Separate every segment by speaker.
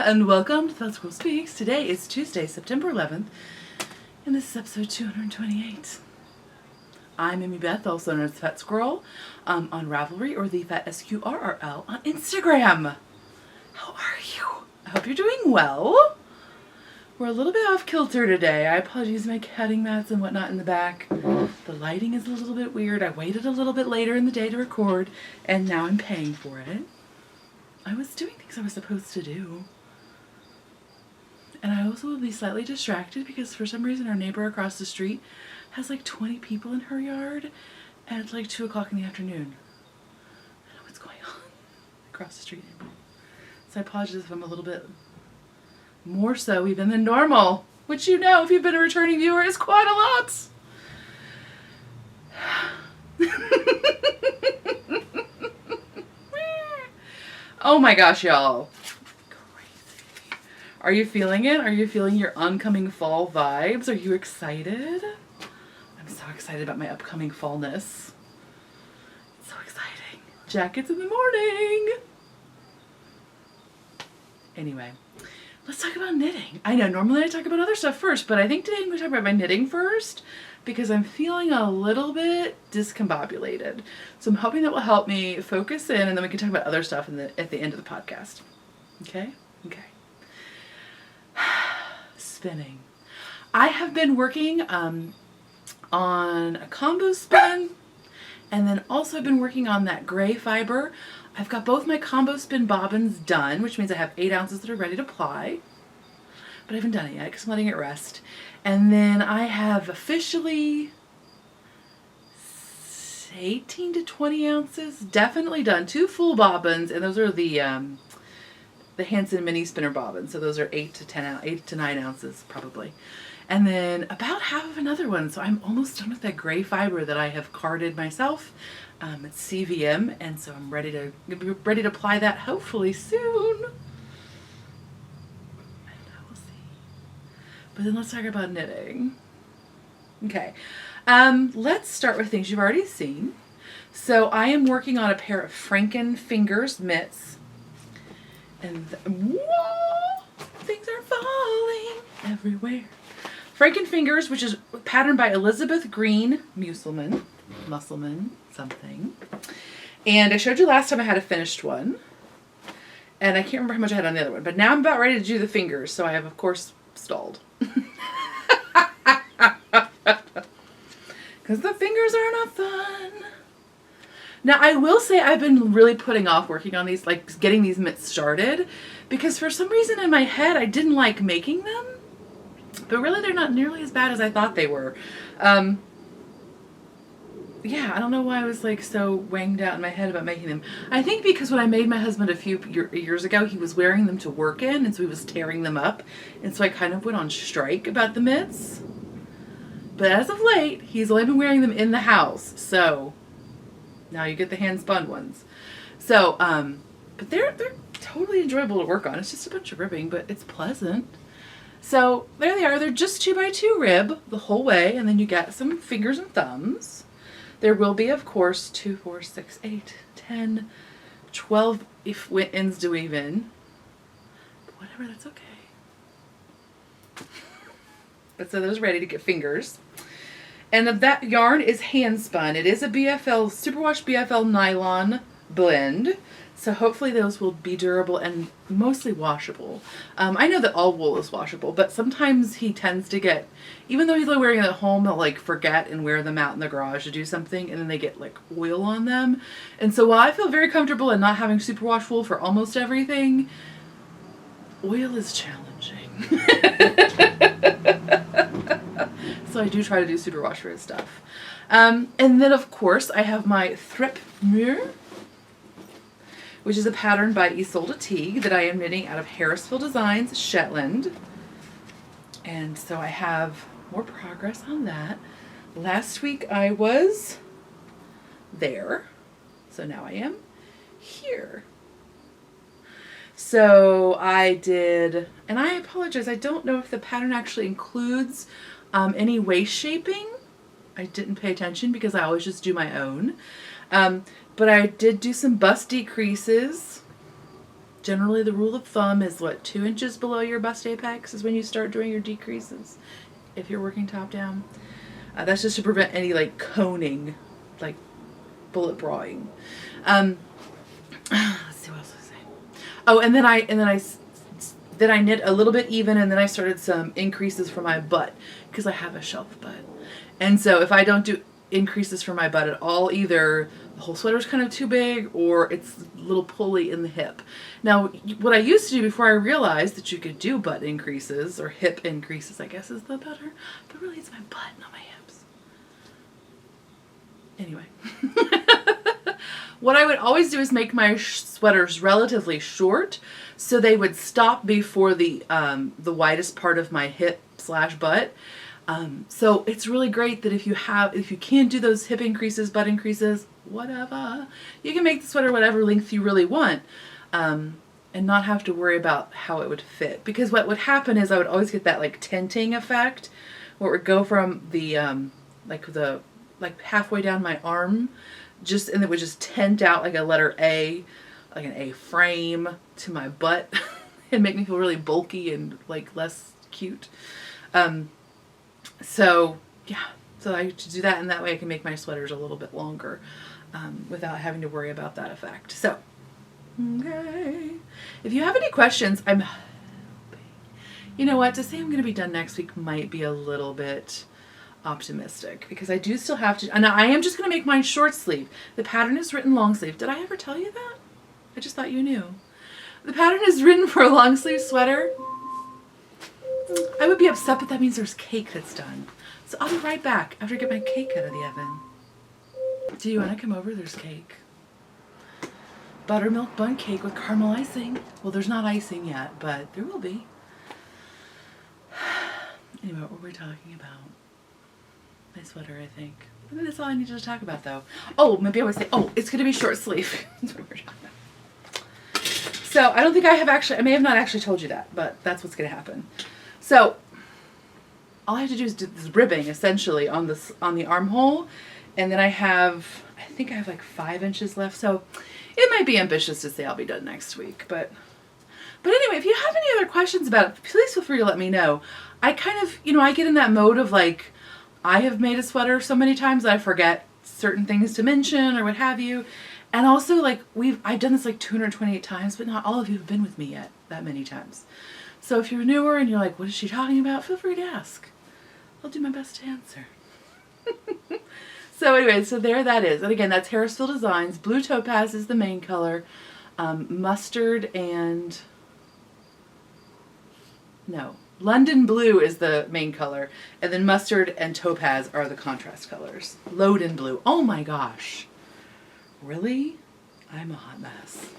Speaker 1: and welcome to Thought School Speaks. Today is Tuesday, September 11th, and this is episode 228. I'm Amy Beth, also known as Fat Squirrel, on Ravelry or the Fat SQRRL on Instagram. How are you? I hope you're doing well. We're a little bit off kilter today. I apologize for my cutting mats and whatnot in the back. The lighting is a little bit weird. I waited a little bit later in the day to record, and now I'm paying for it. I was doing things I was supposed to do. And I also will be slightly distracted because for some reason our neighbor across the street has like 20 people in her yard and it's like 2 o'clock in the afternoon. I don't know what's going on across the street neighbor. So I apologize if I'm a little bit more so even than normal, which you know if you've been a returning viewer is quite a lot. Oh my gosh, y'all. Crazy. Are you feeling it? Are you feeling your oncoming fall vibes? Are you excited? I'm so excited about my upcoming fallness. It's so exciting. Jackets in the morning. Anyway, let's talk about knitting. I know normally I talk about other stuff first, but I think today I'm going to talk about my knitting first because I'm feeling a little bit discombobulated. So I'm hoping that will help me focus in and then we can talk about other stuff at the end of the podcast. Okay? Okay. Spinning. I have been working on a combo spin and then also I've been working on that gray fiber. I've got both my combo spin bobbins done, which means I have 8 ounces that are ready to ply. But I haven't done it yet because I'm letting it rest. And then I have officially 18 to 20 ounces definitely done. 2 full bobbins, and those are the Hanson mini spinner bobbins. So those are 8 to 9 ounces probably. And then about half of another one. So I'm almost done with that gray fiber that I have carded myself. It's CVM, and so I'm ready to apply that hopefully soon. But then let's talk about knitting. Okay, let's start with things you've already seen. So I am working on a pair of Frankenfingers mitts. And whoa, things are falling everywhere. Frankenfingers, which is patterned by Elizabeth Green Musselman, something. And I showed you last time I had a finished one. And I can't remember how much I had on the other one. But now I'm about ready to do the fingers. So I have, of course, stalled. Because the fingers are not fun. Now I will say I've been really putting off working on these, like getting these mitts started, because for some reason in my head I didn't like making them, but really they're not nearly as bad as I thought they were. Yeah, I don't know why I was like so wanged out in my head about making them. I think because when I made my husband a few years ago, he was wearing them to work in, and so he was tearing them up. And so I kind of went on strike about the mitts. But as of late, he's only been wearing them in the house. So now you get the hand-spun ones. So, but they're totally enjoyable to work on. It's just a bunch of ribbing, but it's pleasant. So there they are. They're just 2x2 rib the whole way, and then you get some fingers and thumbs. There will be, of course, 2, 4, 6, 8, 10, 12 if ends do weave in. But whatever, that's okay. But so those ready to get fingers. And that yarn is hand spun. It is a BFL, Superwash BFL nylon blend. So hopefully those will be durable and mostly washable. I know that all wool is washable, but sometimes he tends to get, even though he's like wearing it at home, he'll like forget and wear them out in the garage to do something, and then they get like oil on them. And so while I feel very comfortable in not having superwash wool for almost everything, oil is challenging. So I do try to do superwash for his stuff. And then of course I have my Threipmuir, which is a pattern by Ysolda Teague that I am knitting out of Harrisville Designs, Shetland. And so I have more progress on that. Last week I was there, so now I am here. So I did, and I apologize, I don't know if the pattern actually includes any waist shaping. I didn't pay attention because I always just do my own. But I did do some bust decreases generally the rule of thumb is what, 2 inches below your bust apex is when you start doing your decreases if you're working top down. That's just to prevent any like coning, like bullet brawling. Let's see what else I say. Oh, and then I knit a little bit even, and then I started some increases for my butt because I have a shelf butt. And so if I don't do increases for my butt at all, either the whole sweater's kind of too big or it's a little pulley in the hip. Now, what I used to do before I realized that you could do butt increases, or hip increases, I guess is the better, but really it's my butt, not my hips. Anyway. What I would always do is make my sweaters relatively short so they would stop before the widest part of my hip / butt. So it's really great that if you can't do those hip increases, butt increases, whatever, you can make the sweater whatever length you really want, and not have to worry about how it would fit. Because what would happen is I would always get that like tenting effect where it would go from the like halfway down my arm, and it would just tent out like a letter A, like an A frame, to my butt and make me feel really bulky and like less cute. So yeah, so I do that, and that way I can make my sweaters a little bit longer without having to worry about that effect. So, okay. If you have any questions, I'm hoping, you know what, to say I'm going to be done next week might be a little bit optimistic, because I do still have to, and I am just going to make mine short sleeve. The pattern is written long sleeve. Did I ever tell you that? I just thought you knew. The pattern is written for a long sleeve sweater. I would be upset, but that means there's cake that's done. So I'll be right back after I get my cake out of the oven. Do you want to come over? There's cake. Buttermilk bun cake with caramel icing. Well, there's not icing yet, but there will be. Anyway, what were we talking about? My sweater, I think. I think that's all I needed to talk about, though. Oh, maybe I would say, it's going to be short sleeve. That's what we're talking about. So I don't think I may have not actually told you that, but that's what's going to happen. So all I have to do is do this ribbing essentially on the armhole, and then I think I have like 5 inches left. So it might be ambitious to say I'll be done next week, but anyway, if you have any other questions about it, please feel free to let me know. I kind of, I get in that mode of like, I have made a sweater so many times that I forget certain things to mention or what have you. And also, like, I've done this like 228 times, but not all of you have been with me yet that many times. So if you're newer and you're like, what is she talking about? Feel free to ask. I'll do my best to answer. So anyway, so there that is. And again, that's Harrisville Designs. Blue Topaz is the main color. Mustard and... No. London Blue is the main color. And then Mustard and Topaz are the contrast colors. Loden Blue. Oh my gosh. Really? I'm a hot mess.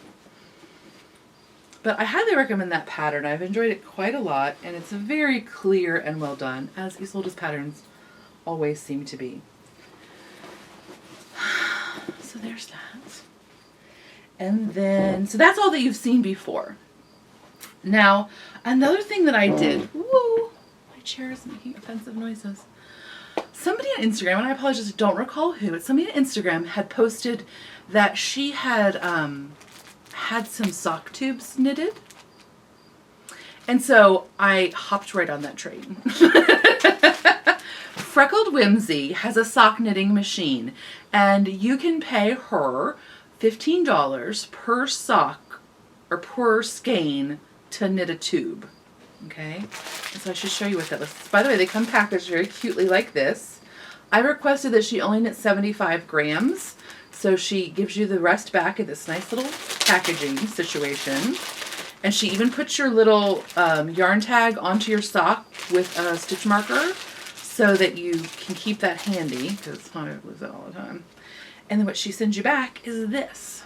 Speaker 1: But I highly recommend that pattern. I've enjoyed it quite a lot, and it's very clear and well done, as Ysolda's patterns always seem to be. So there's that. And then, so that's all that you've seen before. Now, another thing that I did, woo, my chair is making offensive noises. Somebody on Instagram, and I apologize, I don't recall who, but somebody on Instagram had posted that she had had some sock tubes knitted. And so I hopped right on that train. Freckled Whimsy has a sock knitting machine, and you can pay her $15 per sock or per skein to knit a tube. Okay, and so I should show you what that looks like. By the way, they come packaged very cutely like this. I requested that she only knit 75 grams, so she gives you the rest back in this nice little packaging situation. And she even puts your little yarn tag onto your sock with a stitch marker so that you can keep that handy, because I lose it all the time. And then what she sends you back is this.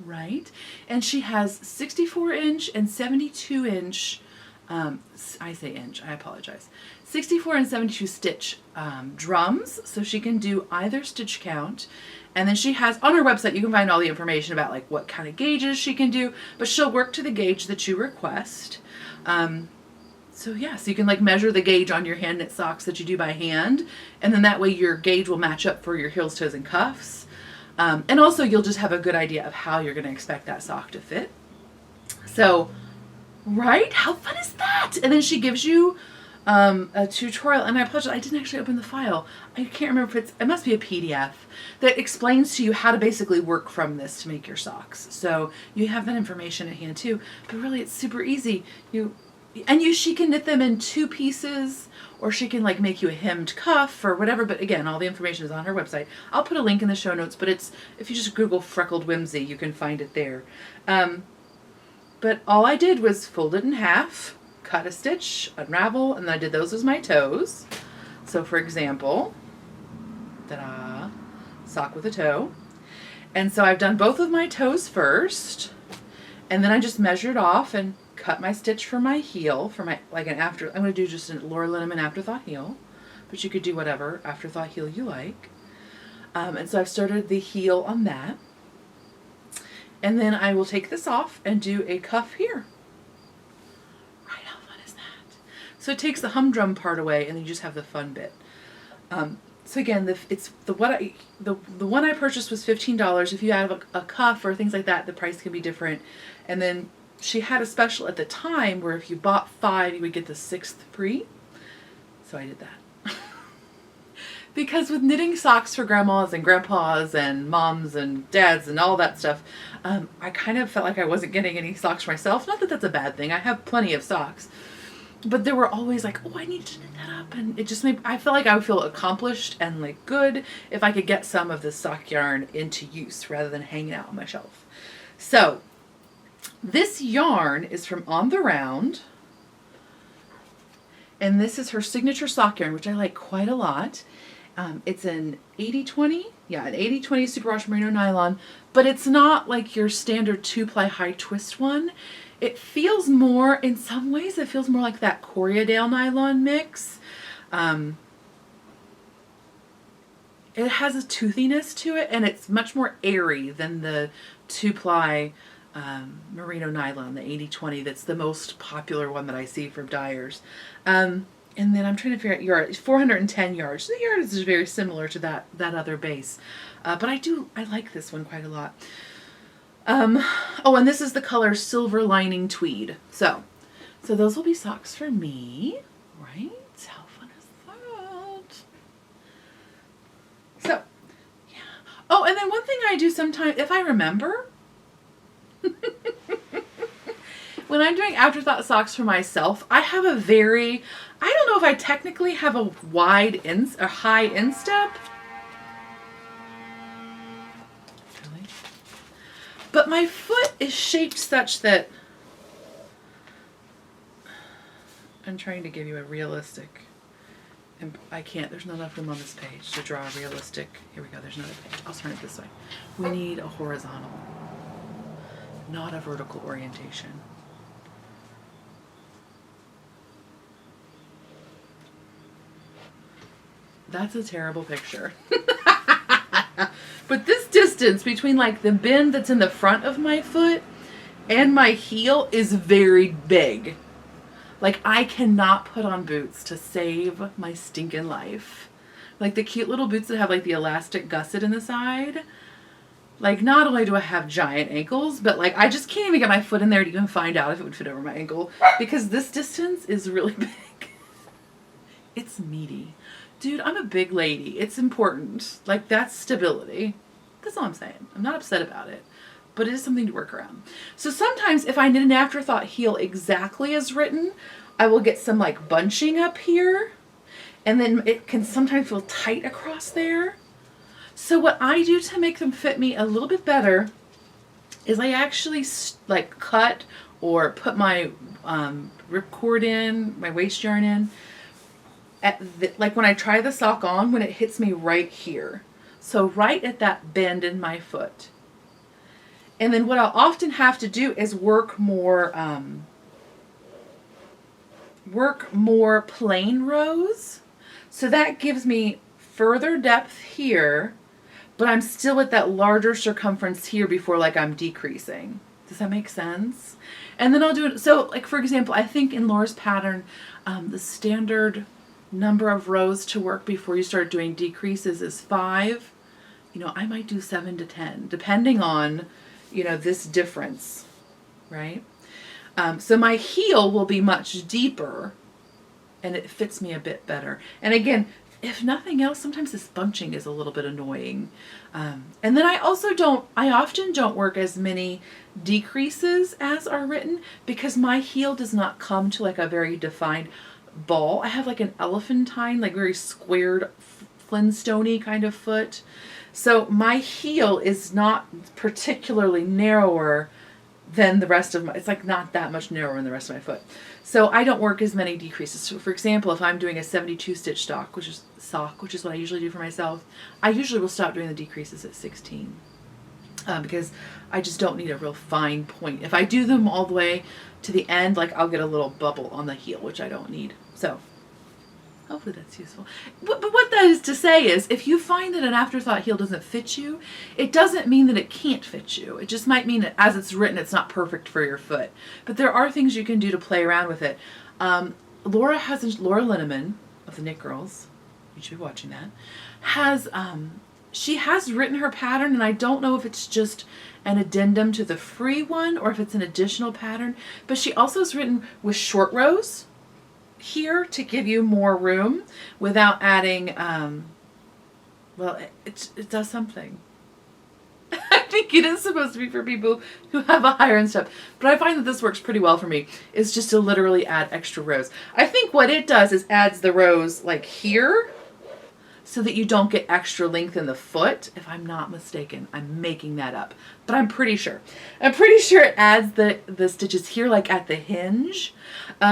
Speaker 1: Right? And she has 64-inch and 72-inch, I say inch, I apologize, 64 and 72 stitch drums, so she can do either stitch count. And then she has, on her website, you can find all the information about like what kind of gauges she can do, but she'll work to the gauge that you request. So yeah, so you can like measure the gauge on your hand knit socks that you do by hand, and then that way your gauge will match up for your heels, toes, and cuffs. And also you'll just have a good idea of how you're going to expect that sock to fit. So, right? How fun is that? And then she gives you a tutorial, and I apologize, I didn't actually open the file. I can't remember if it must be a PDF that explains to you how to basically work from this to make your socks. So you have that information at hand too, but really it's super easy. She can knit them in 2 pieces, or she can like make you a hemmed cuff or whatever, but again, all the information is on her website. I'll put a link in the show notes, but if you just Google Freckled Whimsy, you can find it there. But all I did was fold it in half, cut a stitch, unravel, and then I did those as my toes. So for example, ta-da, sock with a toe. And so I've done both of my toes first, and then I just measured off and cut my stitch for my heel, for my, I'm going to do just a Linneman Afterthought heel, but you could do whatever Afterthought heel you like. And so I've started the heel on that. And then I will take this off and do a cuff here. Right, how fun is that? So it takes the humdrum part away, and then you just have the fun bit. So again, the one I purchased was $15. If you add a cuff or things like that, the price can be different. And then she had a special at the time where if you bought 5, you would get the 6th free. So I did that. Because with knitting socks for grandmas and grandpas and moms and dads and all that stuff, I kind of felt like I wasn't getting any socks for myself. Not that that's a bad thing. I have plenty of socks. But they were always like, oh, I need to knit that up. And it just made, I felt like I would feel accomplished and like good if I could get some of this sock yarn into use rather than hanging out on my shelf. So this yarn is from On the Round. And this is her signature sock yarn, which I like quite a lot. It's an 80-20, an 80-20 superwash merino nylon, but it's not like your standard 2-ply high twist one. It feels more, in some ways, it feels more like that Corriedale nylon mix. It has a toothiness to it, and it's much more airy than the 2-ply merino nylon, the 80-20, that's the most popular one that I see from dyers. And then I'm trying to figure out yard. 410 yards. The yard is very similar to that other base. But I like this one quite a lot. Oh, and this is the color Silver Lining Tweed. So those will be socks for me. Right? How fun is that? So, yeah. Oh, and then one thing I do sometimes, if I remember, when I'm doing Afterthought socks for myself, I have a very, I don't know if I technically have a high instep. Really? But my foot is shaped such that, I'm trying to give you a realistic, and I can't, there's not enough room on this page to draw a realistic, here we go, there's another page. I'll turn it this way. We need a horizontal, not a vertical orientation. That's a terrible picture. But this distance between like the bend that's in the front of my foot and my heel is very big. Like I cannot put on boots to save my stinking life. Like the cute little boots that have like the elastic gusset in the side. Like not only do I have giant ankles, but like I just can't even get my foot in there to even find out if it would fit over my ankle because this distance is really big. It's meaty. Dude, I'm a big lady. It's important. Like, that's stability. That's all I'm saying. I'm not upset about it. But it is something to work around. So sometimes if I knit an Afterthought heel exactly as written, I will get some, like, bunching up here. And then it can sometimes feel tight across there. So what I do to make them fit me a little bit better is I actually, like, cut or put my ripcord in, my waist yarn in, like when I try the sock on, when it hits me right here. So right at that bend in my foot. And then what I'll often have to do is work more plain rows. So that gives me further depth here, but I'm still at that larger circumference here before like I'm decreasing. Does that make sense? And then I'll do it. So like, for example, I think in Laura's pattern, the standard number of rows to work before you start doing decreases is 5. you know, I might do 7 to 10, depending on, you know, this difference, right? So my heel will be much deeper and it fits me a bit better. And again, if nothing else, sometimes this bunching is a little bit annoying. And then I often don't work as many decreases as are written because my heel does not come to like a very defined ball. I have like an elephantine, like very squared, Flintstone-y kind of foot. So my heel is not particularly narrower than the rest of my, it's like not that much narrower than the rest of my foot. So I don't work as many decreases. So for example, if I'm doing a 72 stitch sock, which is what I usually do for myself, I usually will stop doing the decreases at 16 because I just don't need a real fine point. If I do them all the way to the end, like I'll get a little bubble on the heel, which I don't need. So hopefully that's useful. But what that is to say is, if you find that an Afterthought heel doesn't fit you, it doesn't mean that it can't fit you. It just might mean that as it's written, it's not perfect for your foot. But there are things you can do to play around with it. Laura Linneman of the Knit Girls, you should be watching that, she has written her pattern, and I don't know if it's just an addendum to the free one or if it's an additional pattern, but she also has written with short rows here to give you more room without adding, well, it does something. I think it is supposed to be for people who have a higher end step, but I find that this works pretty well for me, is just to literally add extra rows. I think what it does is adds the rows like here so that you don't get extra length in the foot. If I'm not mistaken, I'm making that up, but I'm pretty sure. I'm pretty sure it adds the stitches here like at the hinge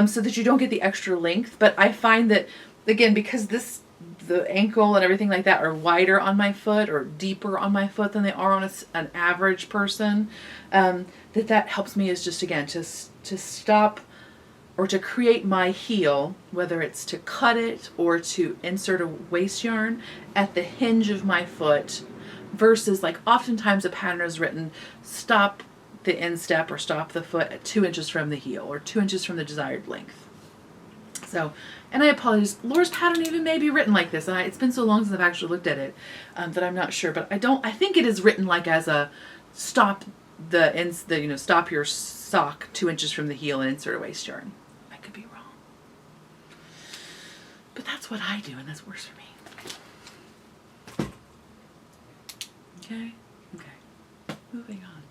Speaker 1: so that you don't get the extra length. But I find that, again, because the ankle and everything like that are wider on my foot or deeper on my foot than they are on an average person, that helps me is just, again, to stop or to create my heel, whether it's to cut it or to insert a waist yarn at the hinge of my foot, versus like oftentimes a pattern is written, stop the instep or stop the foot at 2 inches from the heel or 2 inches from the desired length. So, and I apologize, Laura's pattern even may be written like this, and it's been so long since I've actually looked at it that I'm not sure, but I think it is written like as a stop stop your sock 2 inches from the heel and insert a waist yarn. I could be wrong, but that's what I do, and that works for me. Okay, moving on.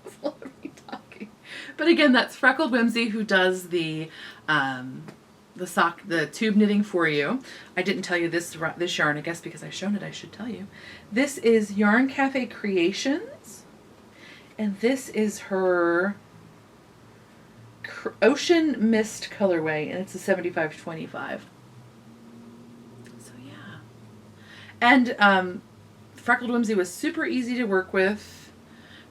Speaker 1: It's a lot of me talking, but again, that's Freckled Whimsy who does the tube knitting for you. I didn't tell you this yarn, I guess because I've shown it, I should tell you. This is Yarn Cafe Creations, and this is her Ocean Mist colorway, and it's a 75-25. So yeah. And Freckled Whimsy was super easy to work with.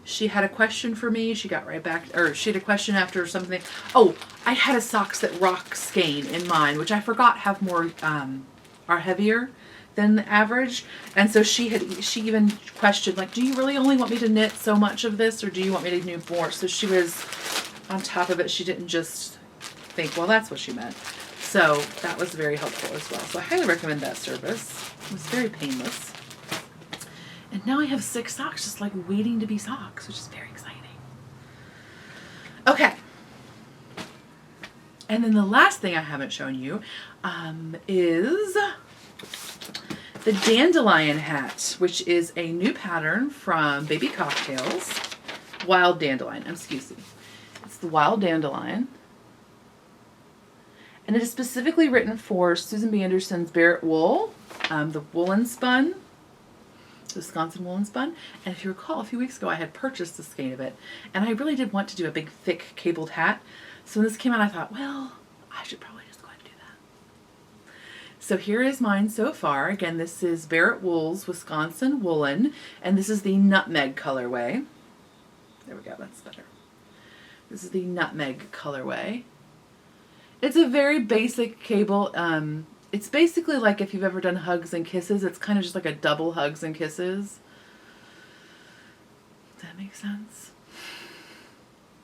Speaker 1: She had a question for me. She got right back, or she had a question after something. Oh, I had a socks that rock skein in mine, which I forgot have more, are heavier than the average. And so she even questioned, like, do you really only want me to knit so much of this, or do you want me to knit more? So she was on top of it. She didn't just think, well, that's what she meant. So that was very helpful as well. So I highly recommend that service. It was very painless. And now I have 6 socks just like waiting to be socks, which is very exciting. Okay. And then the last thing I haven't shown you is the Dandelion hat, which is a new pattern from Baby Cocktails. Wild Dandelion, excuse me. It's the Wild Dandelion. And it is specifically written for Susan B. Anderson's Barrett wool, the Woolen Spun. Wisconsin Woolen Spun. And if you recall, a few weeks ago I had purchased a skein of it, and I really did want to do a big thick cabled hat. So when this came out, I thought, well, I should probably just go ahead and do that. So here is mine so far. Again, this is Barrett Wool's Wisconsin Woolen, and this is the Nutmeg colorway. There we go, that's better. This is the Nutmeg colorway. It's a very basic cable. It's basically like if you've ever done Hugs and Kisses. It's kind of just like a double Hugs and Kisses. Does that make sense?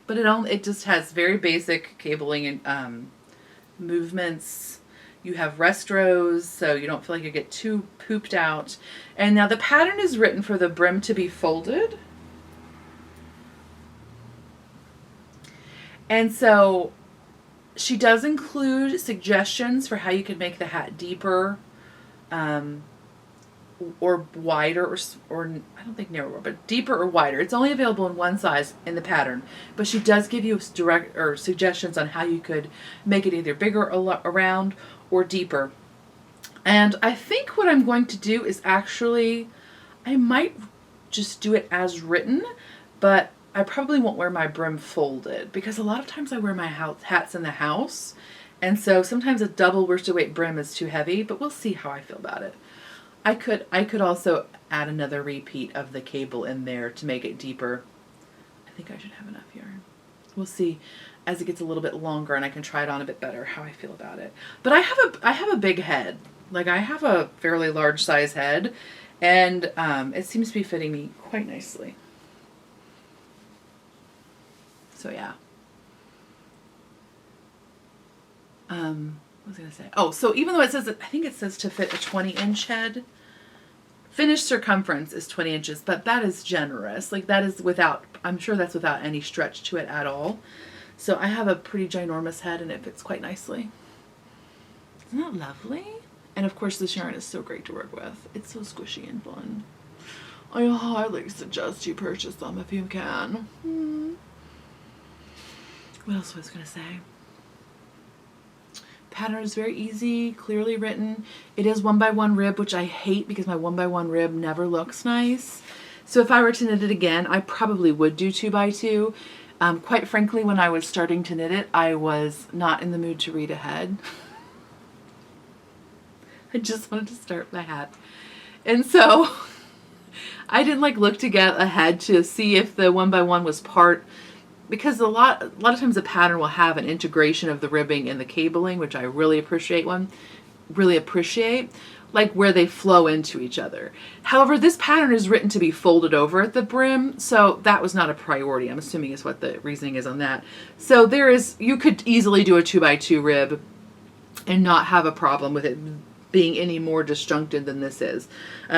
Speaker 1: But it just has very basic cabling and movements. You have rest rows, so you don't feel like you get too pooped out. And now the pattern is written for the brim to be folded. And so she does include suggestions for how you could make the hat deeper, or wider, or I don't think narrower, but deeper or wider. It's only available in one size in the pattern, but she does give you direct or suggestions on how you could make it either bigger around or deeper. And I think what I'm going to do is actually, I might just do it as written, but I probably won't wear my brim folded because a lot of times I wear my hats in the house. And so sometimes a double worsted weight brim is too heavy, but we'll see how I feel about it. I could also add another repeat of the cable in there to make it deeper. I think I should have enough yarn. We'll see as it gets a little bit longer and I can try it on a bit better how I feel about it. But I have a big head. Like I have a fairly large size head, and it seems to be fitting me quite nicely. So yeah. What was I going to say? Oh, so even though it says, I think it says to fit a 20-inch head, finished circumference is 20 inches, but that is generous. Like that is without, I'm sure that's without any stretch to it at all. So I have a pretty ginormous head and it fits quite nicely. Isn't that lovely? And of course this yarn is so great to work with. It's so squishy and fun. I highly suggest you purchase them if you can. What else was I going to say? Pattern is very easy, clearly written. It is 1x1 rib, which I hate because my 1x1 rib never looks nice. So if I were to knit it again, I probably would do 2x2. Quite frankly, when I was starting to knit it, I was not in the mood to read ahead. I just wanted to start my hat. And so I didn't look to get ahead to see if the 1x1 was part, because a lot of times the pattern will have an integration of the ribbing and the cabling, which I really appreciate, like where they flow into each other. However, this pattern is written to be folded over at the brim, so that was not a priority, I'm assuming is what the reasoning is on that. So you could easily do a 2x2 rib and not have a problem with it being any more disjuncted than this is,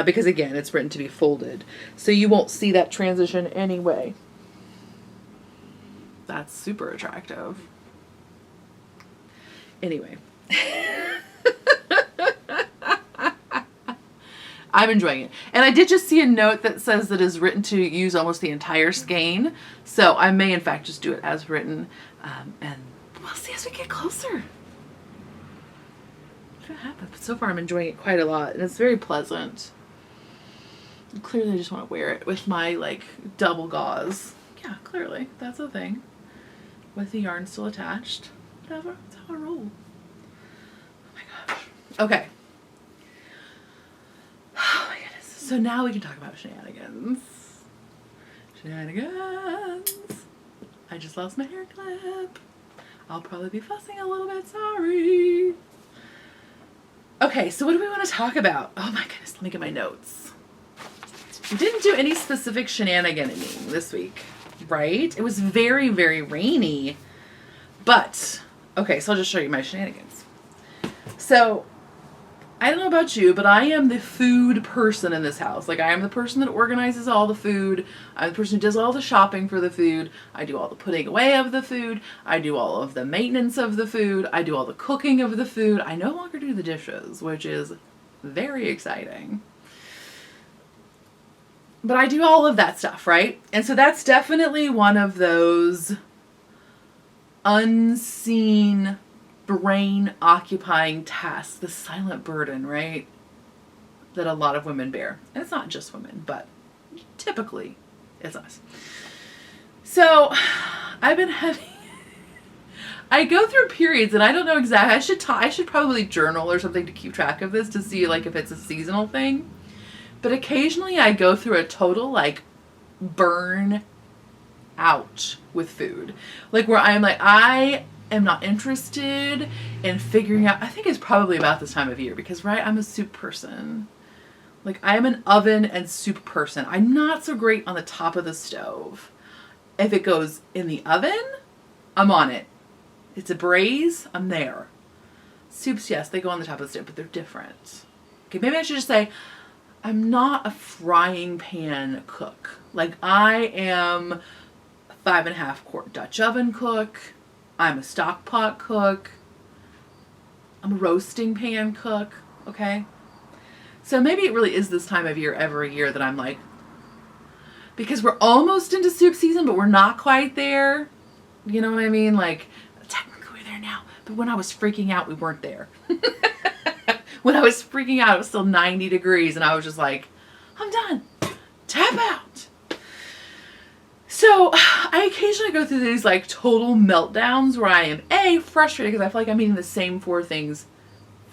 Speaker 1: because again, it's written to be folded. So you won't see that transition anyway. That's super attractive. Anyway. I'm enjoying it. And I did just see a note that says that it's written to use almost the entire skein. So I may in fact just do it as written. And we'll see as we get closer. What happened? But so far I'm enjoying it quite a lot. And it's very pleasant. And clearly I just want to wear it with my double gauze. Yeah, clearly. That's a thing. With the yarn still attached. Whatever. That's how I roll. Oh my gosh. Okay. Oh my goodness. So now we can talk about shenanigans. Shenanigans. I just lost my hair clip. I'll probably be fussing a little bit. Sorry. Okay, so what do we want to talk about? Oh my goodness. Let me get my notes. We didn't do any specific shenaniganing this week. Right? It was very, very rainy. But, okay, so I'll just show you my shenanigans. So, I don't know about you, but I am the food person in this house. I am the person that organizes all the food. I'm the person who does all the shopping for the food. I do all the putting away of the food. I do all of the maintenance of the food. I do all the cooking of the food. I no longer do the dishes, which is very exciting. But I do all of that stuff, right? And so that's definitely one of those unseen, brain-occupying tasks, the silent burden, right? That a lot of women bear. And it's not just women, but typically it's us. So I've been having... I go through periods, and I don't know exactly... I should probably journal or something to keep track of this to see if it's a seasonal thing. But occasionally I go through a total burn out with food. Where I'm I am not interested in figuring out, I think it's probably about this time of year because, right, I'm a soup person. I am an oven and soup person. I'm not so great on the top of the stove. If it goes in the oven, I'm on it. It's a braise, I'm there. Soups, yes, they go on the top of the stove, but they're different. Okay, maybe I should just say, I'm not a frying pan cook. Like, I am a 5.5 quart Dutch oven cook. I'm a stock pot cook. I'm a roasting pan cook, okay? So maybe it really is this time of year every year that I'm like, because we're almost into soup season, but we're not quite there. You know what I mean? Like, technically we're there now, but when I was freaking out, we weren't there. When I was freaking out, it was still 90 degrees, and I was just like, I'm done. Tap out. So I occasionally go through these like total meltdowns where I am A, frustrated because I feel like I'm eating the same 4 things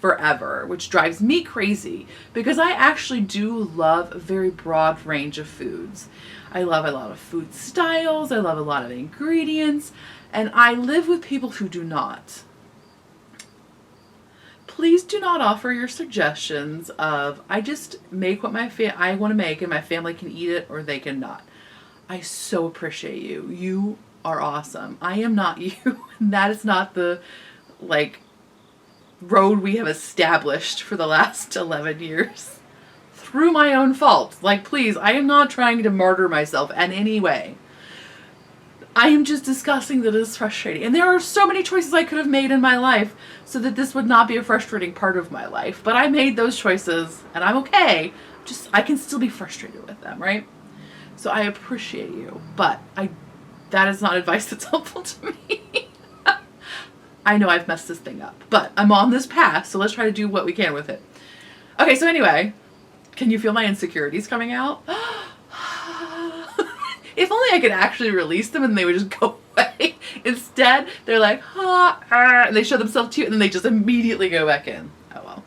Speaker 1: forever, which drives me crazy because I actually do love a very broad range of foods. I love a lot of food styles. I love a lot of ingredients, and I live with people who do not. Please do not offer your suggestions of, I just make what I want to make and my family can eat it or they cannot. I so appreciate you. You are awesome. I am not you. And that is not the, like, road we have established for the last 11 years. Through my own fault. Like, please, I am not trying to martyr myself in any way. I am just discussing that it is frustrating. And there are so many choices I could have made in my life so that this would not be a frustrating part of my life. But I made those choices and I'm okay. Just, I can still be frustrated with them, right? So I appreciate you. But that is not advice that's helpful to me. I know I've messed this thing up. But I'm on this path, so let's try to do what we can with it. Okay, so anyway, can you feel my insecurities coming out? If only I could actually release them and they would just go away. Instead, they're like, and they show themselves to you and then they just immediately go back in. Oh well.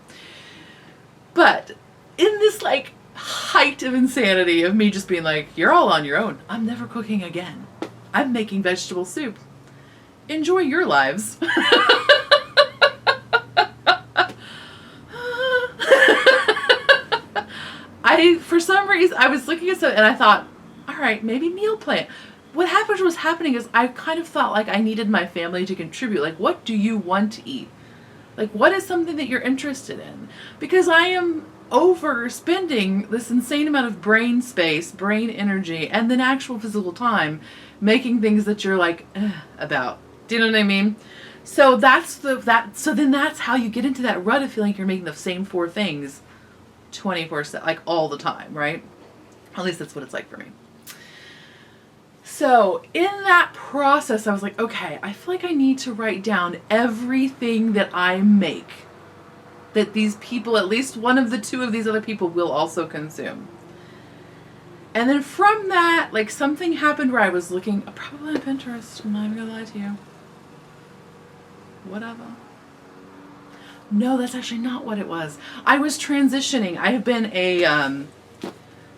Speaker 1: But in this like height of insanity of me just being like, you're all on your own. I'm never cooking again. I'm making vegetable soup. Enjoy your lives. For some reason, I was looking at something and I thought, all right, maybe meal plan. What was happening is I kind of thought like I needed my family to contribute. Like, what do you want to eat? Like, what is something that you're interested in? Because I am overspending this insane amount of brain space, brain energy, and then actual physical time making things that you're like, about. Do you know what I mean? So so then that's how you get into that rut of feeling like you're making the same 4 things 24/7, like all the time, right? At least that's what it's like for me. So in that process, I was like, okay, I feel like I need to write down everything that I make that these people, at least one of the 2 of these other people, will also consume. And then from that, like, something happened where I was looking, probably on Pinterest, I'm not even gonna lie to you. Whatever. No, that's actually not what it was. I was transitioning. I have been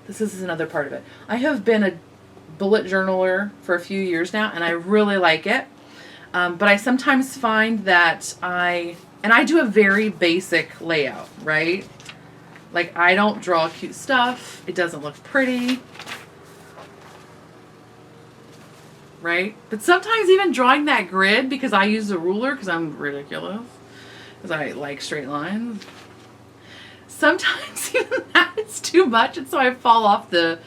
Speaker 1: this is another part of it. I have been a bullet journaler for a few years now, and I really like it. But I sometimes find that I do a very basic layout, right? Like, I don't draw cute stuff. It doesn't look pretty. Right? But sometimes even drawing that grid, because I use a ruler because I'm ridiculous, because I like straight lines. Sometimes even that is too much, and so I fall off the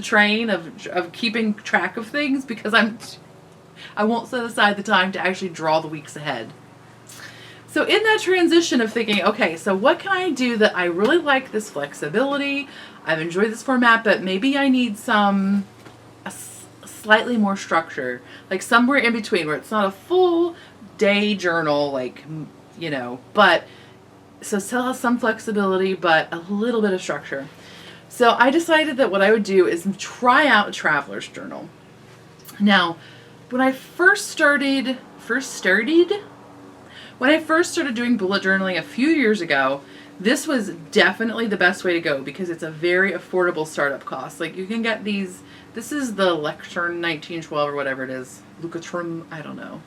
Speaker 1: train of keeping track of things because I won't set aside the time to actually draw the weeks ahead. So in that transition of thinking, okay, so what can I do that I really like this flexibility? I've enjoyed this format, but maybe I need a slightly more structure, like somewhere in between where it's not a full day journal, like, you know, but so still has some flexibility, but a little bit of structure. So I decided that what I would do is try out a traveler's journal. Now, when I first started doing bullet journaling a few years ago, this was definitely the best way to go because it's a very affordable startup cost. Like, you can get these, this is the Lectern 1912 or whatever it is, Lucatrum, I don't know.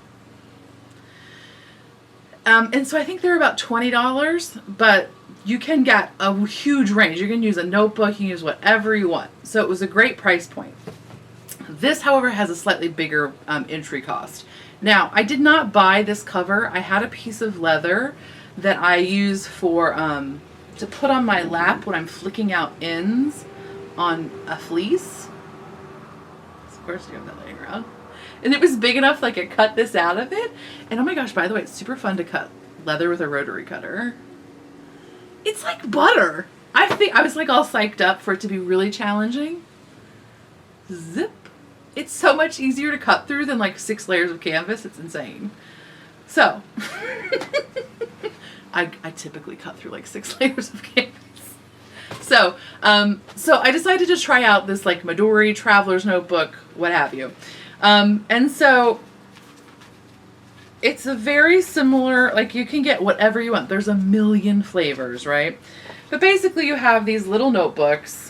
Speaker 1: And so I think they're about $20, but you can get a huge range. You can use a notebook, you can use whatever you want. So it was a great price point. This, however, has a slightly bigger entry cost. Now, I did not buy this cover. I had a piece of leather that I use for to put on my lap when I'm flicking out ends on a fleece. Of course, you have that laying around. And it was big enough like I cut this out of it. And oh my gosh, by the way, it's super fun to cut leather with a rotary cutter. It's like butter. I was like all psyched up for it to be really challenging. Zip. It's so much easier to cut through than like 6 layers of canvas. It's insane. So, I typically cut through like 6 layers of canvas. So I decided to try out this like Midori, Traveler's Notebook, what have you. And so it's a very similar, like you can get whatever you want. There's a million flavors, right? But basically you have these little notebooks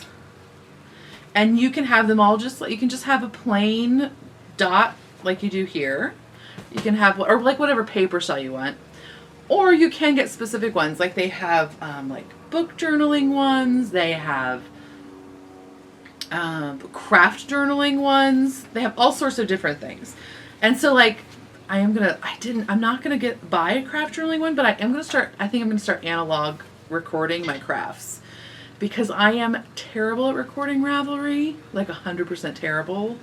Speaker 1: and you can have them all you can just have a plain dot like you do here. You can have, or like whatever paper style you want. Or you can get specific ones, like they have like book journaling ones, they have craft journaling ones, they have all sorts of different things. And so like, I'm not gonna buy a craft journaling one, but I think I'm gonna start analog recording my crafts. Because I am terrible at recording Ravelry, like 100% terrible.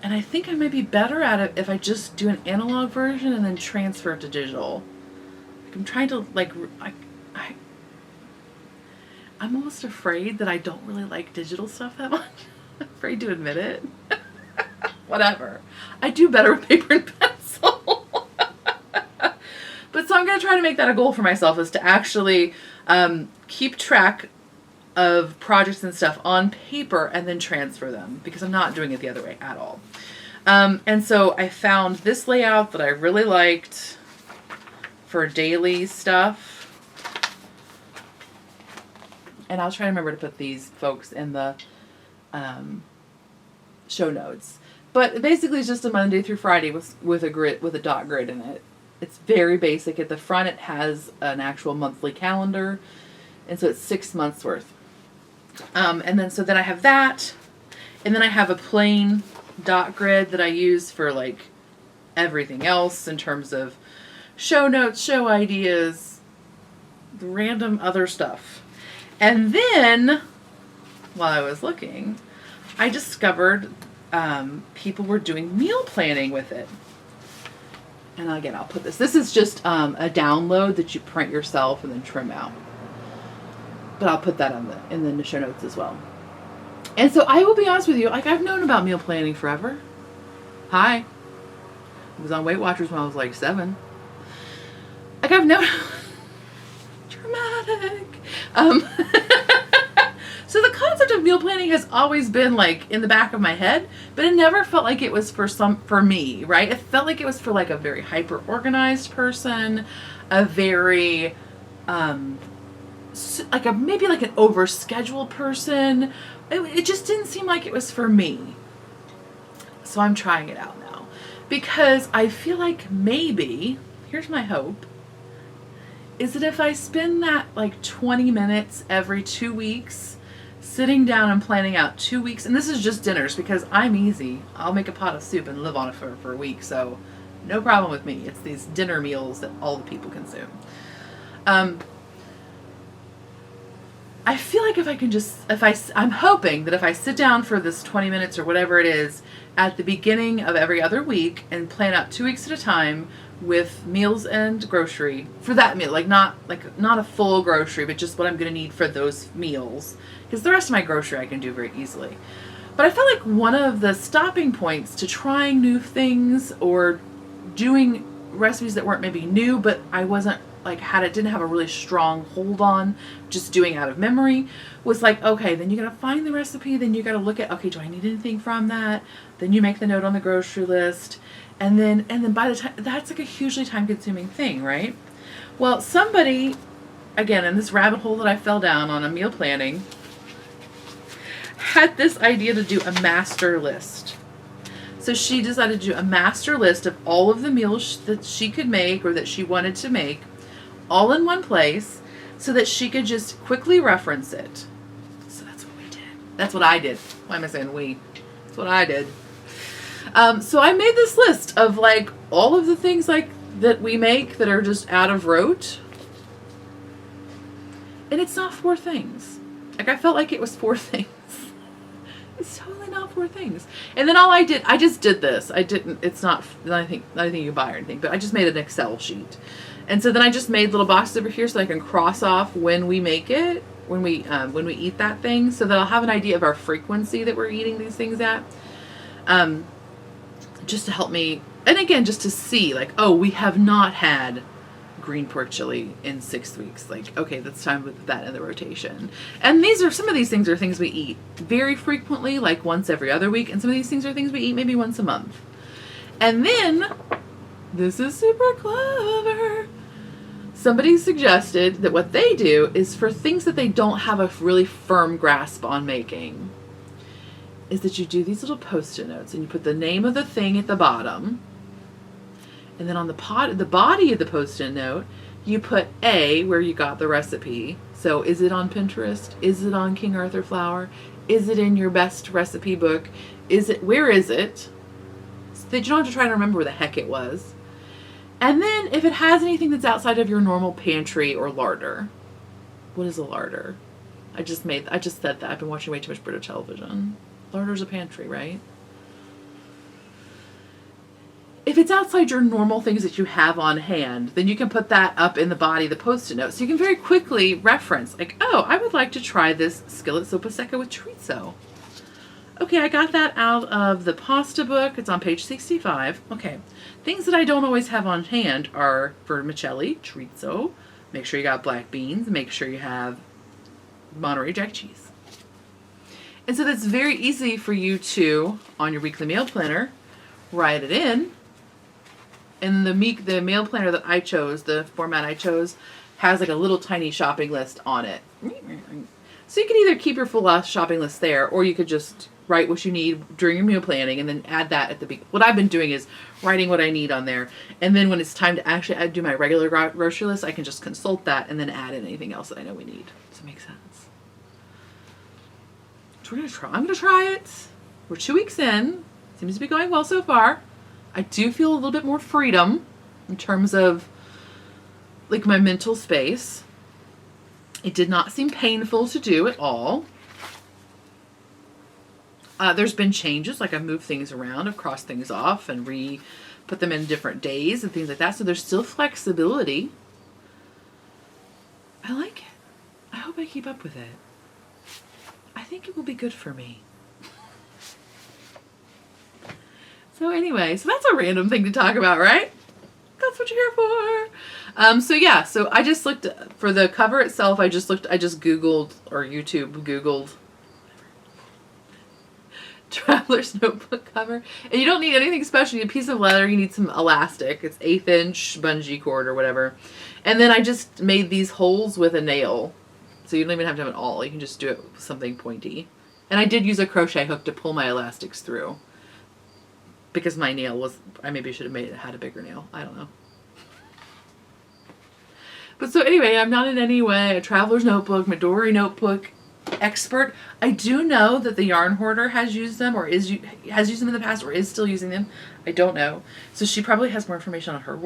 Speaker 1: And I think I might be better at it if I just do an analog version and then transfer it to digital. I'm trying to like, I'm almost afraid that I don't really like digital stuff that much. I'm afraid to admit it. Whatever. I do better with paper and pencil. But so I'm going to try to make that a goal for myself, is to actually keep track of projects and stuff on paper and then transfer them, because I'm not doing it the other way at all. And so I found this layout that I really liked for daily stuff. And I'll try to remember to put these folks in the show notes. But basically it's just a Monday through Friday with a dot grid in it. It's very basic. At the front it has an actual monthly calendar. And so it's 6 months worth. And then I have that. And then I have a plain dot grid that I use for like everything else in terms of show notes, show ideas, random other stuff. And then, while I was looking, I discovered people were doing meal planning with it. And again, I'll put this. This is just a download that you print yourself and then trim out. But I'll put that in the show notes as well. And so I will be honest with you, like I've known about meal planning forever. Hi. I was on Weight Watchers when I was like 7. Like I've known. Dramatic. So the concept of meal planning has always been like in the back of my head, but it never felt like it was for me, right? It felt like it was for like a very hyper organized person, a very maybe like an overscheduled person. It just didn't seem like it was for me. So I'm trying it out now because I feel like maybe, here's my hope, is that if I spend that like 20 minutes every 2 weeks sitting down and planning out 2 weeks, and this is just dinners because I'm easy. I'll make a pot of soup and live on it for a week, so no problem with me. It's these dinner meals that all the people consume. I feel like if I can I'm hoping that if I sit down for this 20 minutes or whatever it is at the beginning of every other week and plan out 2 weeks at a time with meals and grocery for that meal, not a full grocery, but just what I'm going to need for those meals, because the rest of my grocery I can do very easily. But I felt like one of the stopping points to trying new things or doing recipes that weren't maybe new, but I wasn't didn't have a really strong hold on, just doing out of memory, was like, okay, then you gotta find the recipe, then you gotta look at, okay, do I need anything from that? Then you make the note on the grocery list, and then by the time, that's like a hugely time consuming thing, right? Well, somebody, again, in this rabbit hole that I fell down on a meal planning, had this idea to do a master list. So she decided to do a master list of all of the meals that she could make or that she wanted to make, all in one place, so that she could just quickly reference it. So that's what we did. That's what I did. Why am I saying we? That's what I did. So I made this list of like all of the things like that we make that are just out of rote. And it's not 4 things. Like I felt like it was 4 things. It's totally not 4 things. And then I just did this. It's not anything you buy or anything, but I just made an Excel sheet. And so then I just made little boxes over here so I can cross off when we make it, when we eat that thing, so that I'll have an idea of our frequency that we're eating these things at. Just to help me, and again, just to see like, oh, we have not had green pork chili in 6 weeks. Like, okay, that's time to put that in the rotation. And some of these things are things we eat very frequently, like once every other week. And some of these things are things we eat maybe once a month. And then, this is super clever. Somebody suggested that what they do is for things that they don't have a really firm grasp on making, is that you do these little Post-it notes and you put the name of the thing at the bottom. And then on the body of the Post-it note, you put A, where you got the recipe. So is it on Pinterest? Is it on King Arthur Flour? Is it in your best recipe book? Where is it? So that you don't have to try to remember where the heck it was. And then if it has anything that's outside of your normal pantry or larder. What is a larder? I just said that. I've been watching way too much British television. Larder's a pantry, right? If it's outside your normal things that you have on hand, then you can put that up in the body of the Post-it note. So you can very quickly reference, like, oh, I would like to try this skillet sopa secca with chorizo. Okay, I got that out of the pasta book. It's on page 65. Okay, things that I don't always have on hand are vermicelli, chorizo. Make sure you got black beans. Make sure you have Monterey Jack cheese. And so that's very easy for you to, on your weekly meal planner, write it in. And the meal planner that I chose, the format I chose, has like a little tiny shopping list on it. So you can either keep your full shopping list there, or you could just write what you need during your meal planning and then add that at the beginning. What I've been doing is writing what I need on there. And then when it's time to actually do my regular grocery list, I can just consult that and then add in anything else that I know we need. Does it make sense? So I'm going to try it. We're 2 weeks in. Seems to be going well so far. I do feel a little bit more freedom in terms of like my mental space. It did not seem painful to do at all. There's been changes, like I've moved things around, I've crossed things off and put them in different days and things like that. So there's still flexibility. I like it. I hope I keep up with it. I think it will be good for me. So anyway, so that's a random thing to talk about, right? That's what you're here for. So I just looked for the cover itself. I just Googled or YouTube Googled Traveler's Notebook cover. And you don't need anything special. You need a piece of leather. You need some elastic. It's 1/8 inch bungee cord or whatever. And then I just made these holes with a nail. So you don't even have to have an awl. You can just do it with something pointy. And I did use a crochet hook to pull my elastics through. Because my nail was, I maybe should have had a bigger nail. I don't know. But so anyway, I'm not in any way a Traveler's Notebook, Midori Notebook expert. I do know that the Yarn Hoarder has used them or has used them in the past or is still using them. I don't know. So she probably has more information on her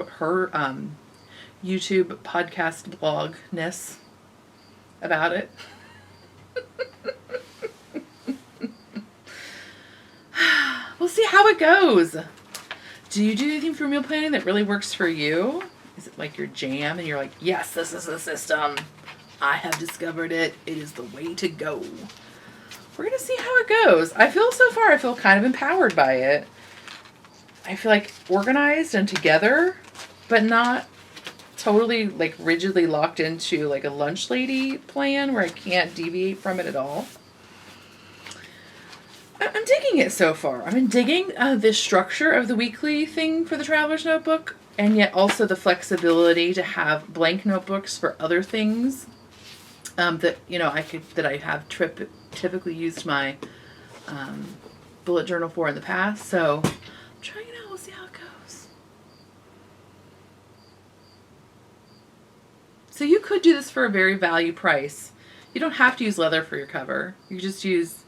Speaker 1: YouTube podcast blogness about it. We'll see how it goes. Do you do anything for meal planning that really works for you? Is it like your jam and you're like, yes, this is the system. I have discovered it. It is the way to go. We're going to see how it goes. I feel kind of empowered by it. I feel like organized and together, but not totally like rigidly locked into like a lunch lady plan where I can't deviate from it at all. I'm digging it so far. I'm digging the structure of the weekly thing for the Traveler's Notebook, and yet also the flexibility to have blank notebooks for other things that I have typically used my bullet journal for in the past. So I'm trying it out. We'll see how it goes. So you could do this for a very value price. You don't have to use leather for your cover. You just use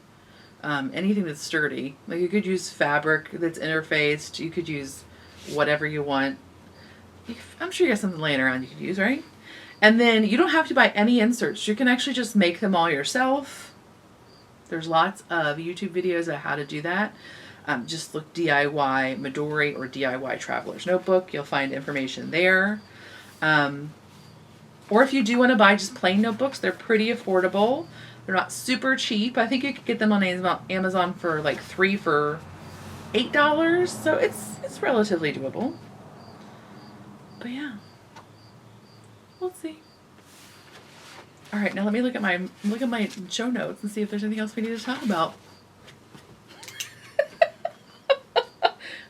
Speaker 1: anything that's sturdy. Like you could use fabric that's interfaced. You could use whatever you want. I'm sure you got something laying around you could use, right? And then you don't have to buy any inserts. You can actually just make them all yourself. There's lots of YouTube videos on how to do that. Just look DIY Midori or DIY Traveler's Notebook. You'll find information there. Or if you do want to buy just plain notebooks, they're pretty affordable. They're not super cheap. I think you could get them on Amazon for like 3 for $8. So it's relatively doable. But yeah, we'll see. All right, now let me look at my show notes and see if there's anything else we need to talk about.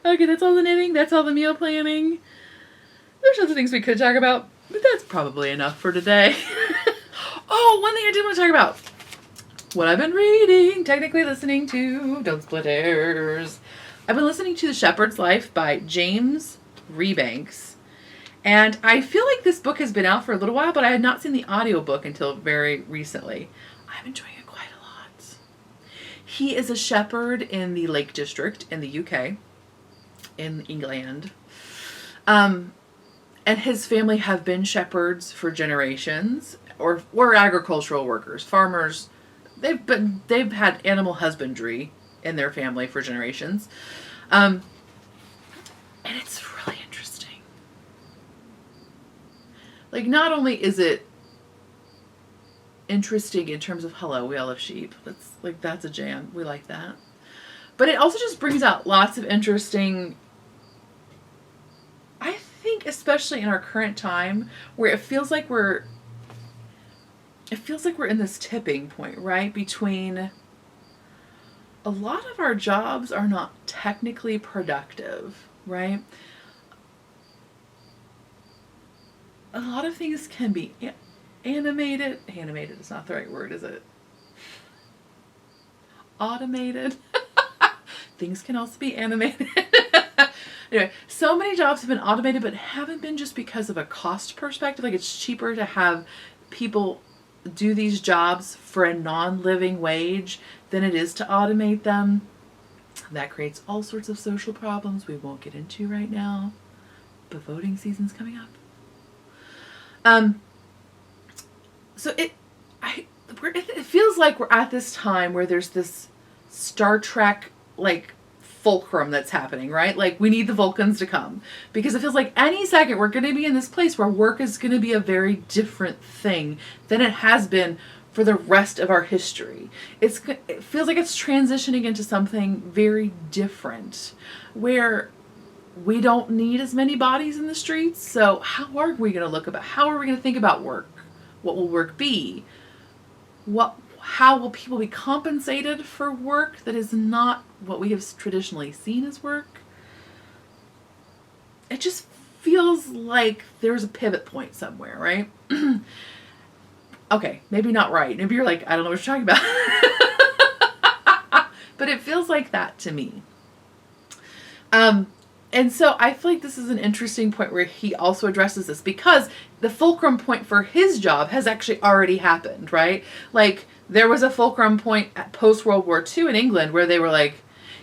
Speaker 1: Okay, that's all the knitting. That's all the meal planning. There's other things we could talk about, but that's probably enough for today. Oh, one thing I did want to talk about. What I've been reading, technically listening to, don't split hairs. I've been listening to The Shepherd's Life by James Rebanks. And I feel like this book has been out for a little while, but I had not seen the audiobook until very recently. I'm enjoying it quite a lot. He is a shepherd in the Lake District in the UK, in England. And his family have been shepherds for generations, or agricultural workers, farmers. They've had animal husbandry in their family for generations. And it's really interesting. Like, not only is it interesting in terms of, hello, we all have sheep. That's a jam. We like that. But it also just brings out lots of interesting, I think, especially in our current time, where it feels like we're in this tipping point, right? Between a lot of our jobs are not technically productive, right? A lot of things can be animated. Animated is not the right word, is it? Automated. Things can also be animated. Anyway, so many jobs have been automated, but haven't been just because of a cost perspective. Like, it's cheaper to have people do these jobs for a non-living wage than it is to automate them. That creates all sorts of social problems we won't get into right now, but voting season's coming up. So it feels like we're at this time where there's this Star Trek like fulcrum that's happening, right? Like, we need the Vulcans to come, because it feels like any second we're going to be in this place where work is going to be a very different thing than it has been for the rest of our history. It feels like it's transitioning into something very different, where we don't need as many bodies in the streets. So how are we going to look about, how are we going to think about work? What will work be? How will people be compensated for work that is not what we have traditionally seen as work? It just feels like there's a pivot point somewhere, right? Okay, maybe not right. Maybe you're like, I don't know what you're talking about. But it feels like that to me. And so I feel like this is an interesting point where he also addresses this, because the fulcrum point for his job has actually already happened, right? Like, there was a fulcrum point at post-World War II in England where they were like,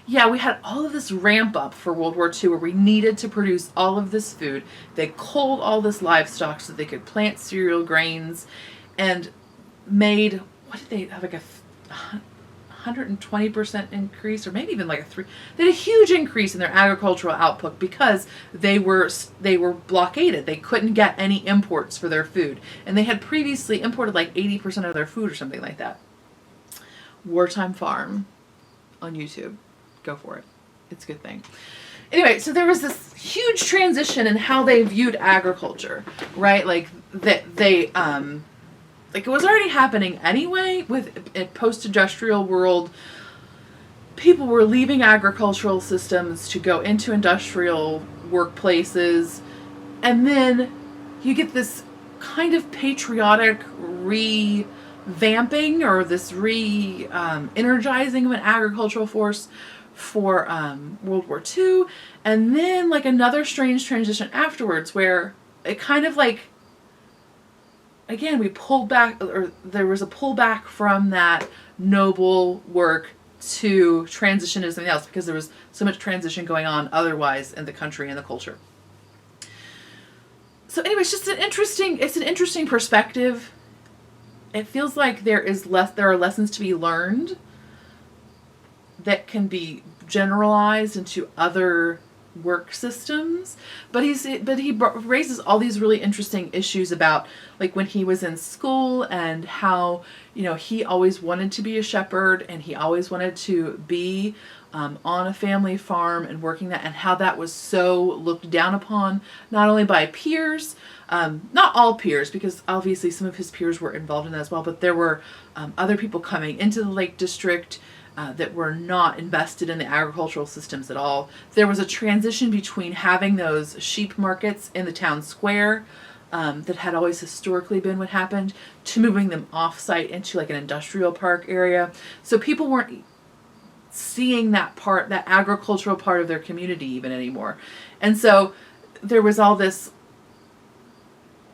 Speaker 1: yeah, we had all of this ramp up for World War II where we needed to produce all of this food. They culled all this livestock so they could plant cereal grains, and made, what did they have, like a 120% increase, or maybe even like they had a huge increase in their agricultural output because they were blockaded. They couldn't get any imports for their food, and they had previously imported like 80% of their food or something like that. Wartime Farm on YouTube, go for it. It's a good thing. Anyway, so there was this huge transition in how they viewed agriculture, right? Like that they like, it was already happening anyway with a post-industrial world. People were leaving agricultural systems to go into industrial workplaces. And then you get this kind of patriotic revamping, or this energizing of an agricultural force for World War II. And then like another strange transition afterwards where it kind of like, again, we pulled back, or there was a pullback from that noble work to transition into something else because there was so much transition going on otherwise in the country and the culture. So anyway, it's an interesting perspective. It feels like there are lessons to be learned that can be generalized into other work systems, but he raises all these really interesting issues about like when he was in school and how, you know, he always wanted to be a shepherd and he always wanted to be on a family farm and working that, and how that was so looked down upon, not only by peers, not all peers, because obviously some of his peers were involved in that as well, but there were other people coming into the Lake District that were not invested in the agricultural systems at all. There was a transition between having those sheep markets in the town square that had always historically been what happened, to moving them off-site into like an industrial park area. So people weren't seeing that agricultural part of their community even anymore. And so there was all this,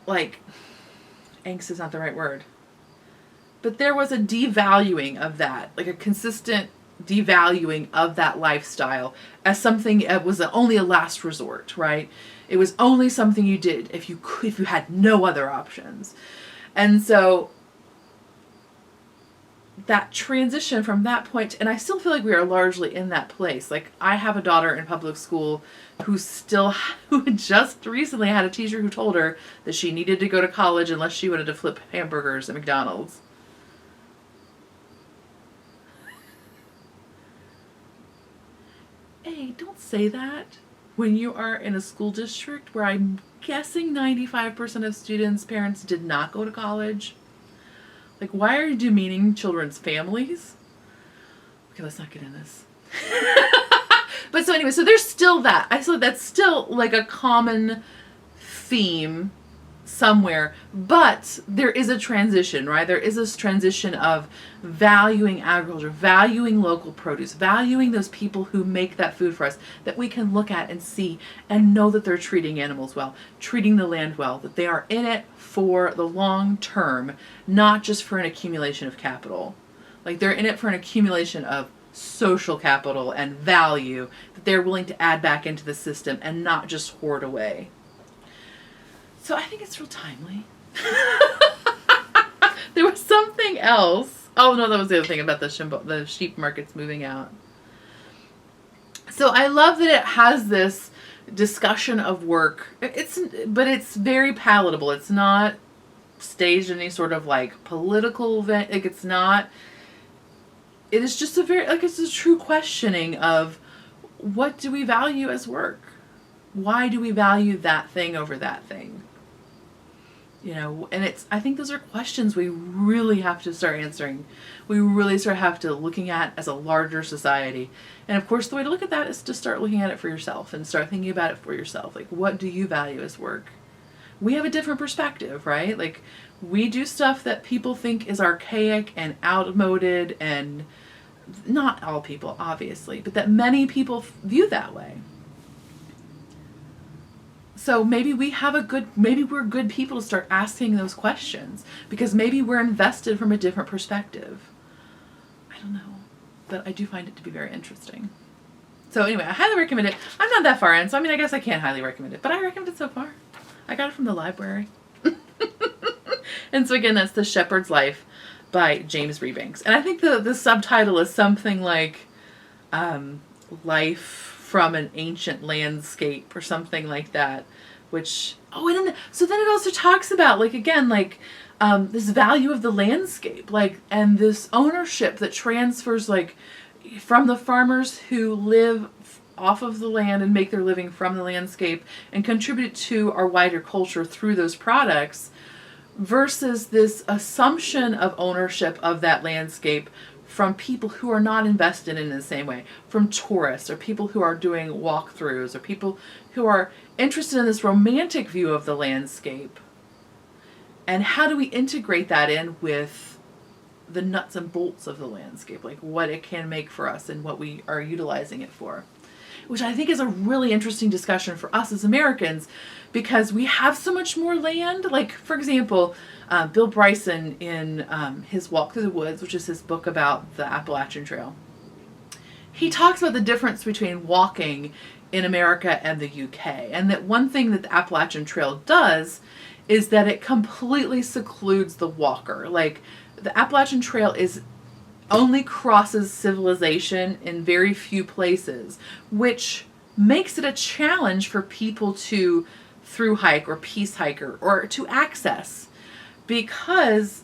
Speaker 1: like, angst is not the right word, but there was a devaluing of that, like a consistent devaluing of that lifestyle as something that was only a last resort, right? It was only something you did if you had no other options. And so that transition from that point, and I still feel like we are largely in that place. Like, I have a daughter in public school who just recently had a teacher who told her that she needed to go to college unless she wanted to flip hamburgers at McDonald's. Hey, don't say that when you are in a school district where I'm guessing 95% of students' parents did not go to college. Like, why are you demeaning children's families? Okay, let's not get in this. But so anyway, so there's still that. I saw that's still like a common theme somewhere, but there is a transition, right? There is this transition of valuing agriculture, valuing local produce, valuing those people who make that food for us, that we can look at and see and know that they're treating animals well, treating the land well, that they are in it for the long term, not just for an accumulation of capital. Like, they're in it for an accumulation of social capital and value that they're willing to add back into the system and not just hoard away. So I think it's real timely. There was something else. Oh no, that was the other thing about the sheep markets moving out. So I love that it has this discussion of work. But it's very palatable. It's not staged in any sort of like political event. Like, it's not. It is just it's a true questioning of, what do we value as work? Why do we value that thing over that thing? You know, and I think those are questions we really have to start answering. We really have to looking at as a larger society. And of course, the way to look at that is to start looking at it for yourself and start thinking about it for yourself. Like, what do you value as work? We have a different perspective, right? Like, we do stuff that people think is archaic and outmoded, and not all people, obviously, but that many people view that way. So maybe we're good people to start asking those questions, because maybe we're invested from a different perspective. I don't know, but I do find it to be very interesting. So anyway, I highly recommend it. I'm not that far in, so I guess I can't highly recommend it, but I recommend it so far. I got it from the library. And so again, that's The Shepherd's Life by James Rebanks. And I think the subtitle is something like Life from an Ancient Landscape or something like that. So then it also talks about, like, again, like, this value of the landscape, like, and this ownership that transfers, like, from the farmers who live off of the land and make their living from the landscape and contribute to our wider culture through those products, versus this assumption of ownership of that landscape from people who are not invested in the same way, from tourists or people who are doing walkthroughs or people who are interested in this romantic view of the landscape. And how do we integrate that in with the nuts and bolts of the landscape, like what it can make for us and what we are utilizing it for? Which I think is a really interesting discussion for us as Americans, because we have so much more land. Like, for example, Bill Bryson in his Walk Through the Woods, which is his book about the Appalachian Trail, he talks about the difference between walking in America and the UK. And that one thing that the Appalachian Trail does is that it completely secludes the walker. Like, the Appalachian Trail only crosses civilization in very few places, which makes it a challenge for people to through hike or peace hiker or to access. Because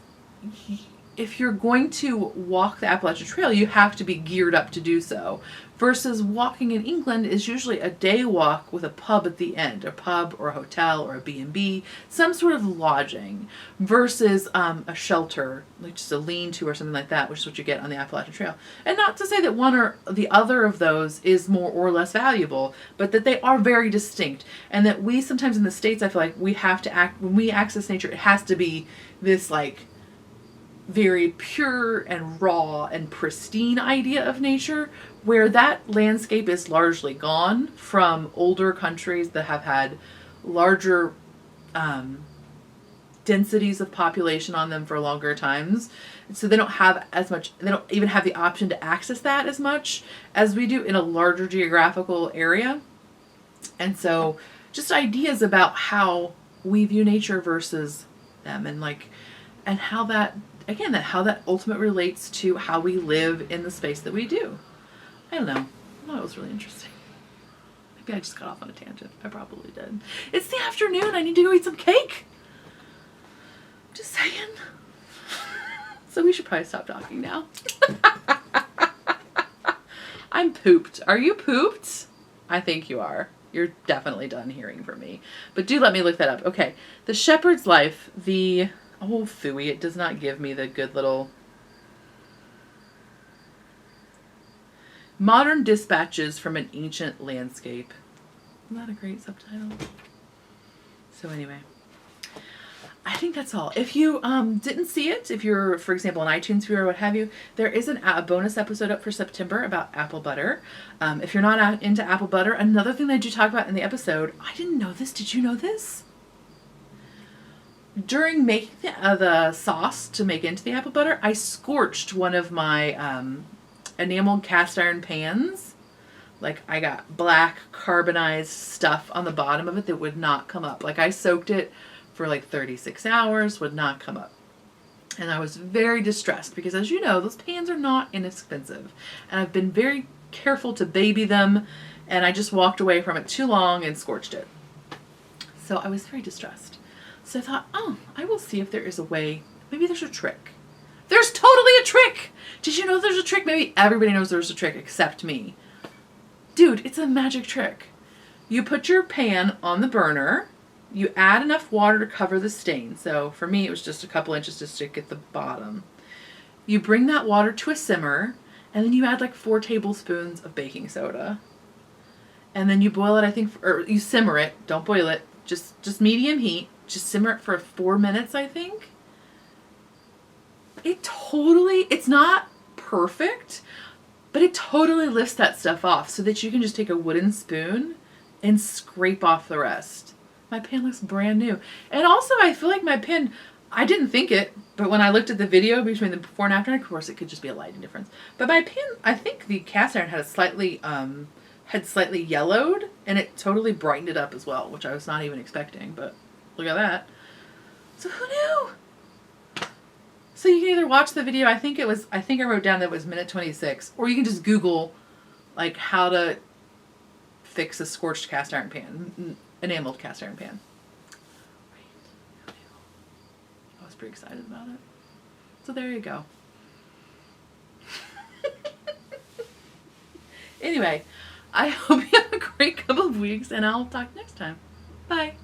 Speaker 1: if you're going to walk the Appalachian Trail, you have to be geared up to do so. Versus walking in England is usually a day walk with a pub at the end, a pub or a hotel or a B&B, some sort of lodging, versus a shelter, like just a lean-to or something like that, which is what you get on the Appalachian Trail. And not to say that one or the other of those is more or less valuable, but that they are very distinct. And that we sometimes in the States, I feel like we have to act, when we access nature, it has to be this like very pure and raw and pristine idea of nature, where that landscape is largely gone from older countries that have had larger densities of population on them for longer times. So they don't have as much, they don't even have the option to access that as much as we do in a larger geographical area. And so just ideas about how we view nature versus them, and like, and how that, again, how that ultimately relates to how we live in the space that we do. I don't know. I thought it was really interesting. Maybe I just got off on a tangent. I probably did. It's the afternoon. I need to go eat some cake. Just saying. So we should probably stop talking now. I'm pooped. Are you pooped? I think you are. You're definitely done hearing from me. But do let me look that up. Okay. The Shepherd's Life, oh, phooey, it does not give me the good little Modern Dispatches from an Ancient Landscape. Isn't that a great subtitle? So anyway, I think that's all. If you didn't see it, if you're, for example, an iTunes viewer or what have you, there is a bonus episode up for September about apple butter. If you're not into apple butter, another thing that I do talk about in the episode, I didn't know this. Did you know this? During making the sauce to make into the apple butter, I scorched one of my enameled cast iron pans. Like, I got black carbonized stuff on the bottom of it that would not come up. Like, I soaked it for like 36 hours, would not come up. And I was very distressed because, as you know, those pans are not inexpensive. And I've been very careful to baby them, and I just walked away from it too long and scorched it. So I was very distressed. So I thought, oh, I will see if there is a way. Maybe there's a trick. There's totally a trick! Did you know there's a trick? Maybe everybody knows there's a trick except me. Dude, it's a magic trick. You put your pan on the burner. You add enough water to cover the stain. So for me, it was just a couple inches to stick at the bottom. You bring that water to a simmer, and then you add like 4 tablespoons of baking soda. And then you boil it, I think, or you simmer it. Don't boil it. Just medium heat. Just simmer it for 4 minutes, I think. It's not perfect, but it totally lifts that stuff off so that you can just take a wooden spoon and scrape off the rest. My pan looks brand new. And also, I feel like my pan, I didn't think it, but when I looked at the video between the before and after, of course it could just be a lighting difference. But my pan, I think the cast iron had slightly yellowed, and it totally brightened it up as well, which I was not even expecting, but look at that. So who knew? So you can either watch the video, I think I wrote down that it was minute 26, or you can just Google like how to fix a scorched cast iron pan, enameled cast iron pan. Right. I was pretty excited about it. So there you go. Anyway, I hope you have a great couple of weeks, and I'll talk next time. Bye.